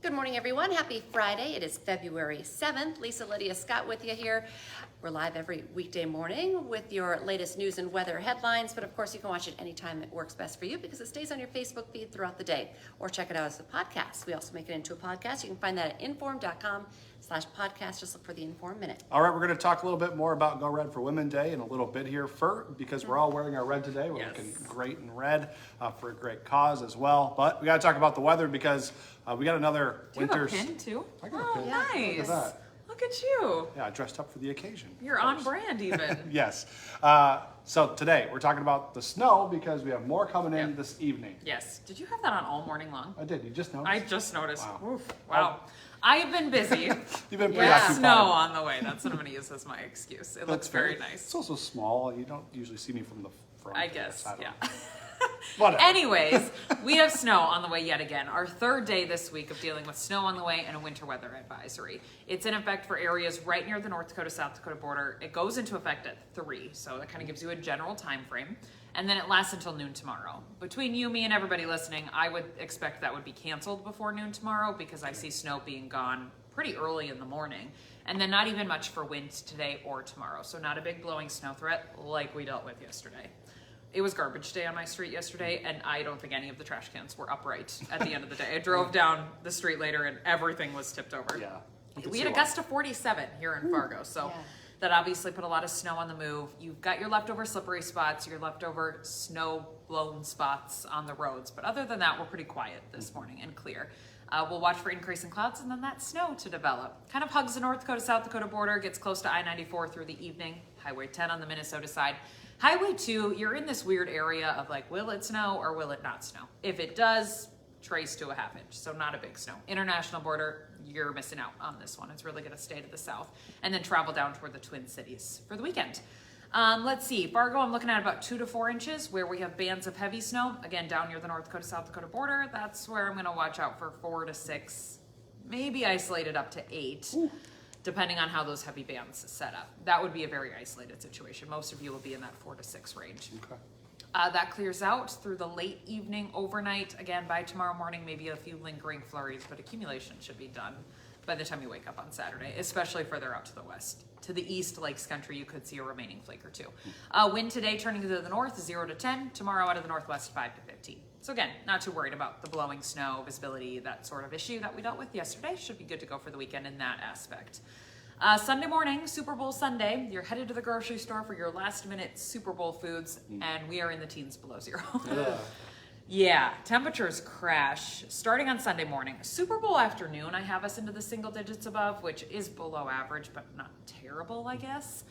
Good morning, everyone. Happy Friday. It is February 7th. Lisa, Lydia, Scott with you here. We're live every weekday morning with your latest news and weather headlines, but of course you can watch it anytime that works best for you because it stays on your Facebook feed throughout the day, or check it out as a podcast. We also make it into a podcast. You can find that at inform.com/podcast. Just look for the Inform Minute. All right, we're going to talk a little bit more about Go Red for Women Day in a little bit here, because we're all wearing our red today. We're looking great in red for a great cause as well. But we got to talk about the weather because we got another winter. Do you have a pin too? I got a pin. Nice. Look at that. Look at you. Yeah, I dressed up for the occasion. You're on brand even. Yes. So today we're talking about the snow because we have more coming in this evening. Yes. Did you have that on all morning long? I did. You just noticed? I just noticed. Wow. Oof. Wow. I have been busy. You've been with preoccupied. snow on the way. That's what I'm going to use as my excuse. It looks very nice. It's also small. You don't usually see me from the front. I guess, yeah. Whatever. Anyways, we have snow on the way yet again. Our third day this week of dealing with snow on the way and a winter weather advisory. It's in effect for areas right near the North Dakota-South Dakota border. It goes into effect at 3, so that kind of gives you a general time frame. And then it lasts until noon tomorrow. Between you, me, and everybody listening, I would expect that would be canceled before noon tomorrow because I see snow being gone pretty early in the morning. And then not even much for wind today or tomorrow. So not a big blowing snow threat like we dealt with yesterday. It was garbage day on my street yesterday, and I don't think any of the trash cans were upright at the end of the day. I drove down the street later, and everything was tipped over. Yeah. We had a gust of 47 here in Fargo, so that obviously put a lot of snow on the move. You've got your leftover slippery spots, your leftover snow-blown spots on the roads, but other than that, we're pretty quiet this morning and clear. We'll watch for increasing clouds and then that snow to develop. Kind of hugs the North Dakota-South Dakota border, gets close to I-94 through the evening, Highway 10 on the Minnesota side. Highway 2, you're in this weird area of like, will it snow or will it not snow? If it does, trace to a ½ inch, so not a big snow. International border, you're missing out on this one. It's really gonna stay to the south and then travel down toward the Twin Cities for the weekend. Let's see, Fargo, I'm looking at about 2 to 4 inches where we have bands of heavy snow. Again, down near the North Dakota-South Dakota border, that's where I'm gonna watch out for 4 to 6, maybe isolated up to 8. Ooh. Depending on how those heavy bands set up. That would be a very isolated situation. Most of you will be in that 4 to 6 range. Okay. That clears out through the late evening, overnight. Again, by tomorrow morning, maybe a few lingering flurries, but accumulation should be done by the time you wake up on Saturday, especially further out to the west. To the east, Lakes Country, you could see a remaining flake or 2. Wind today turning to the north, 0 to 10. Tomorrow out of the northwest, 5 to 15. So again, not too worried about the blowing snow, visibility, that sort of issue that we dealt with yesterday. Should be good to go for the weekend in that aspect. Sunday morning, Super Bowl Sunday, you're headed to the grocery store for your last minute Super Bowl foods, and we are in the teens below 0. Yeah, temperatures crash starting on Sunday morning. Super Bowl afternoon, I have us into the single digits above, which is below average, but not terrible, I guess.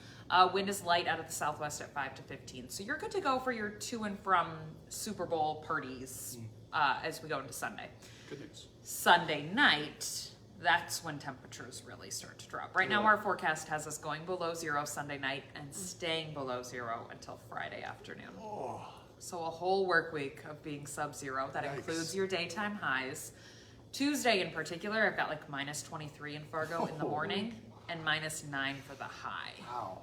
Wind is light out of the southwest at 5 to 15. So you're good to go for your to and from Super Bowl parties as we go into Sunday. Good news. Sunday night, that's when temperatures really start to drop. Right now, our forecast has us going below 0 Sunday night and staying below 0 until Friday afternoon. Oh. So a whole work week of being sub-0. That includes your daytime highs. Tuesday in particular, I've got like minus 23 in Fargo in the morning and minus 9 for the high. Wow.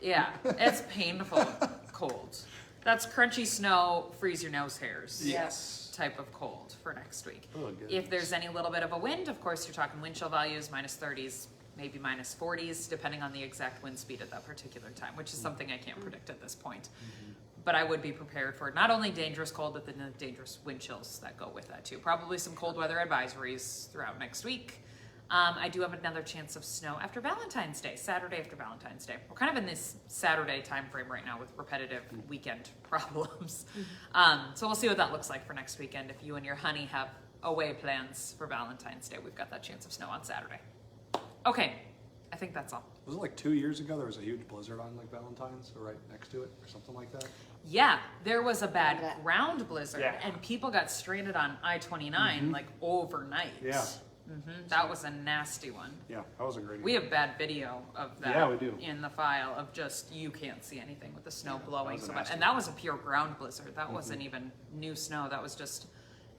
Yeah, it's painful cold. That's crunchy snow, freeze your nose hairs. Yes. Type of cold for next week. Oh, if there's any little bit of a wind, of course, you're talking wind chill values, minus 30s, maybe minus 40s, depending on the exact wind speed at that particular time, which is something I can't predict at this point. But I would be prepared for not only dangerous cold, but the dangerous wind chills that go with that too. Probably some cold weather advisories throughout next week. I do have another chance of snow after Valentine's Day, Saturday after Valentine's Day. We're kind of in this Saturday time frame right now with repetitive weekend problems. So we'll see what that looks like for next weekend. If you and your honey have away plans for Valentine's Day, we've got that chance of snow on Saturday. Okay, I think that's all. Was it like 2 years ago there was a huge blizzard on like Valentine's or right next to it or something like that? Yeah, there was a bad ground blizzard and people got stranded on I-29 like overnight. Yeah. That was a nasty one. Yeah, that was a great. We have bad video of that. Yeah, we do. In the file of just you can't see anything with the snow blowing so much, nasty and that was a pure ground blizzard. That wasn't even new snow. That was just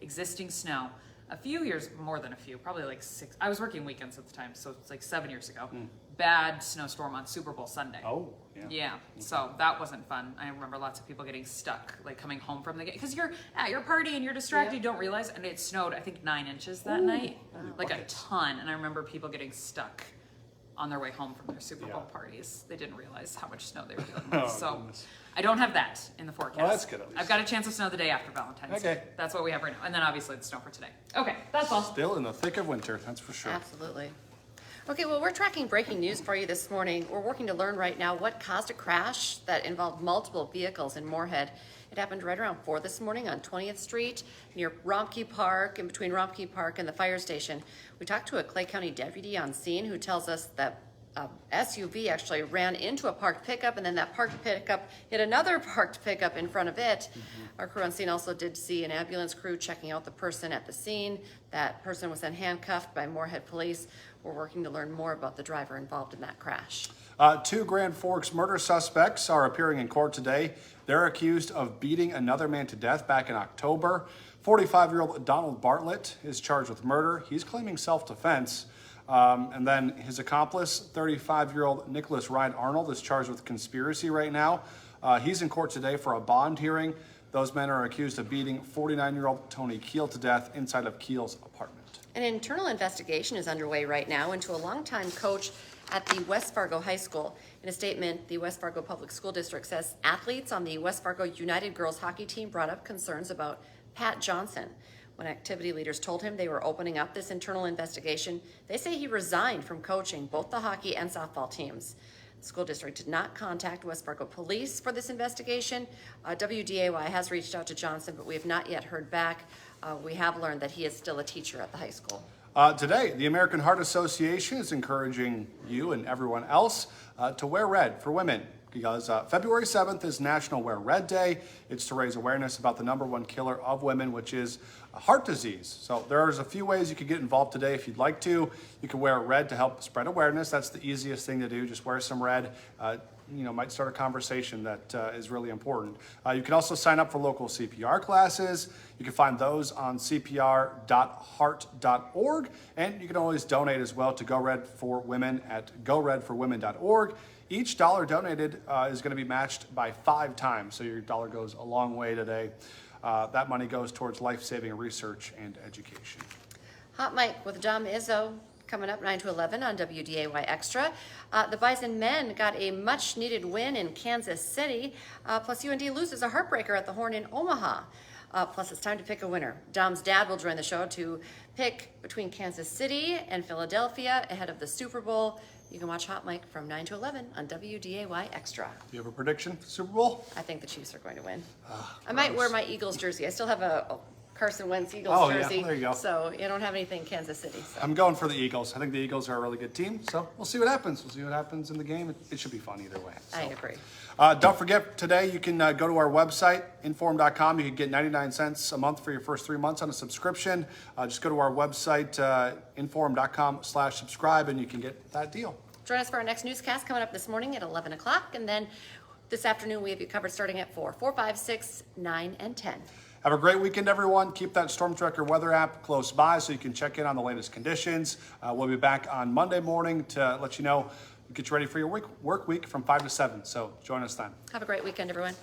existing snow. a few years, more than a few, probably like 6. I was working weekends at the time, so it's like 7 years ago. Bad snowstorm on Super Bowl Sunday. Oh, yeah. Yeah, so that wasn't fun. I remember lots of people getting stuck, like coming home from the game, because you're at your party and you're distracted, you don't realize, and it snowed, I think 9 inches that night, like a ton, and I remember people getting stuck on their way home from their Super Bowl parties. They didn't realize how much snow they were dealing with. Goodness. I don't have that in the forecast. Well, that's good at least. I've got a chance of snow the day after Valentine's Day. That's what we have right now. And then obviously it's snow for today. Okay, that's all. Still in the thick of winter, that's for sure. Absolutely. Okay, well, we're tracking breaking news for you this morning. We're working to learn right now what caused a crash that involved multiple vehicles in Moorhead. It happened right around 4 this morning on 20th Street near Rompke Park, in between Rompke Park and the fire station. We talked to a Clay County deputy on scene who tells us that SUV actually ran into a parked pickup, and then that parked pickup hit another parked pickup in front of it. Our crew on scene also did see an ambulance crew checking out the person at the scene. That person was then handcuffed by Moorhead police. We're working to learn more about the driver involved in that crash. 2 Grand Forks murder suspects are appearing in court today. They're accused of beating another man to death back in October. 45-year-old Donald Bartlett is charged with murder. He's claiming self-defense. And then his accomplice, 35-year-old Nicholas Ryan Arnold, is charged with conspiracy right now. He's in court today for a bond hearing. Those men are accused of beating 49-year-old Tony Keel to death inside of Keel's apartment. An internal investigation is underway right now into a longtime coach at the West Fargo High School. In a statement, the West Fargo Public School District says athletes on the West Fargo United girls hockey team brought up concerns about Pat Johnson. When activity leaders told him they were opening up this internal investigation, they say he resigned from coaching both the hockey and softball teams. The school district did not contact West Fargo police for this investigation. WDAY has reached out to Johnson, but we have not yet heard back. We have learned that he is still a teacher at the high school. Today, the American Heart Association is encouraging you and everyone else to wear red for women, because February 7th is National Wear Red Day. It's to raise awareness about the #1 killer of women, which is heart disease. So there's a few ways you could get involved today if you'd like to. You can wear red to help spread awareness. That's the easiest thing to do. Just wear some red. Might start a conversation that is really important. You can also sign up for local CPR classes. You can find those on cpr.heart.org. And you can always donate as well to Go Red for Women at goredforwomen.org. Each dollar donated is going to be matched by 5 times, so your dollar goes a long way today. That money goes towards life-saving research and education. Hot Mic with Dom Izzo coming up 9 to 11 on WDAY Extra. The Bison men got a much-needed win in Kansas City, plus UND loses a heartbreaker at the Horn in Omaha. Plus, it's time to pick a winner. Dom's dad will join the show to pick between Kansas City and Philadelphia ahead of the Super Bowl. You can watch Hot Mic from 9 to 11 on WDAY Extra. Do you have a prediction for the Super Bowl? I think the Chiefs are going to win. I might wear my Eagles jersey. I still have a Carson Wentz Eagles jersey. Yeah, there you go. So you don't have anything Kansas City. So. I'm going for the Eagles. I think the Eagles are a really good team, so we'll see what happens. We'll see what happens in the game. It should be fun either way. So. I agree. Don't forget, today you can go to our website, inform.com. You can get 99 cents a month for your first 3 months on a subscription. Just go to our website, inform.com/subscribe, and you can get that deal. Join us for our next newscast coming up this morning at 11 o'clock. And then this afternoon, we have you covered starting at 4, 5, 6, 9, and 10. Have a great weekend, everyone. Keep that Storm Tracker weather app close by so you can check in on the latest conditions. We'll be back on Monday morning to let you know, get you ready for your work week from 5 to 7. So join us then. Have a great weekend, everyone.